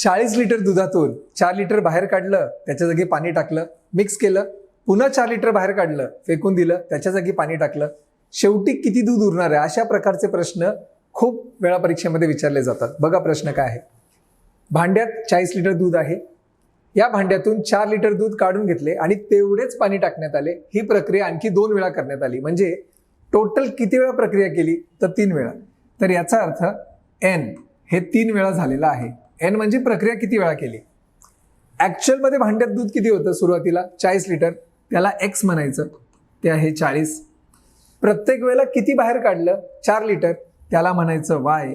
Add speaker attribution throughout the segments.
Speaker 1: 40 litre दुधातून 4 litre बाहेर काढलं, त्याच्या जागी पाणी टाकलं, मिक्स केलं, पुन्हा 4 लिटर बाहेर काढलं, फेकून दिलं, त्याच्या जागी पाणी टाकलं, शेवटी किती दूध उरणार आहे? अशा प्रकारचे प्रश्न खूप वेळा परीक्षेमध्ये विचारले जातात. बघा प्रश्न काय आहे. भांड्यात 40 लिटर दूध आहे. या भांड्यातून 4 लिटर दूध काढून घेतले आणि तेवढेच पाणी टाकण्यात आले. ही प्रक्रिया आणखी 2 वेळा करण्यात आली. म्हणजे टोटल किती वेळा प्रक्रिया केली? तर 3 वेळा. तर याचा अर्थ n हे 3 वेळा झालेला आहे. n म्हणजे प्रक्रिया किती वेळा केली. ऍक्च्युअलमध्ये भांड्यात दूध किती होतं सुरुवातीला? 40 लिटर. त्याला x म्हणायचं, ते आहे 40. प्रत्येक वेळेला किती बाहेर काढलं? 4 लिटर. त्याला म्हणायचं y,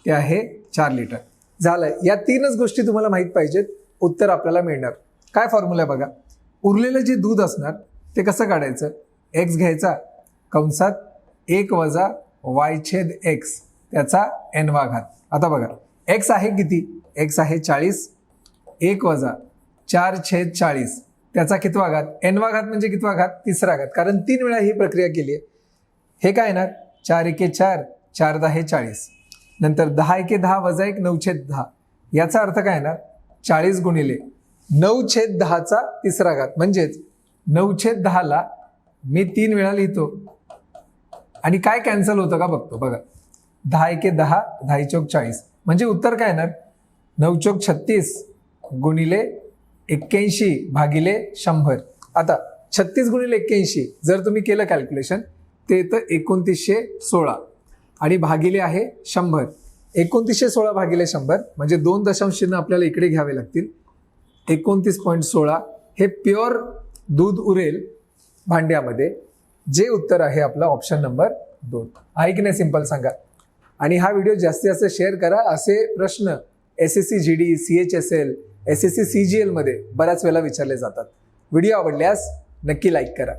Speaker 1: ते आहे 4 लिटर. झालं. या 3च गोष्टी तुम्हाला माहीत पाहिजेत, उत्तर आपल्याला मिळणार. काय फॉर्म्युला बघा. उरलेलं जे दूध असणार ते कसं काढायचं? x घ्यायचा, कंसात 1 वजा y/x, त्याचा n वा घात. आता बघा x आहे किती? x आहे 40, 1 वजा 4/40, त्याचा कितवा घात? n वा घात म्हणजे कितवा घात? 3रा घात. कारण 3 वेळा ही प्रक्रिया केली आहे. हे काय येणार? 4 एके 4, 4 10 40. नंतर 10 एके 10 वजा 1 9/10. याचा अर्थ काय येणार? 40 गुणिले 9/10चा 3रा घात. म्हणजेच 9/10ला मी 3 वेळा लिहितो आणि काय कॅन्सल होतं का बघतो. बघा 10 एके 10, 10 चौक 40. म्हणजे उत्तर काय येणार? 9 चौक 36 गुणिले 81 भागिले 100. आता 36 गुणिले 81 जर तुम्ही केलं कॅल्क्युलेशन, ते तर 2916 आणि भागिले आहे 100. 2916 भागिले 100 म्हणजे 2 दशांश चिन्ह आपल्याला इकडे घ्यावे लागतील. 29.16 हे प्युअर दूध उरेल भांड्यामध्ये. जे उत्तर आहे आपलं ऑप्शन नंबर 2. आहे की नाही? सिंपल सांगा. आणि हा व्हिडिओ जास्तीत जास्त शेअर करा. असे प्रश्न SSC GD, CHSL, SSC CGL मध्ये बऱ्याच वेळेला विचारले जातात. व्हिडिओ आवडल्यास नक्की लाईक करा.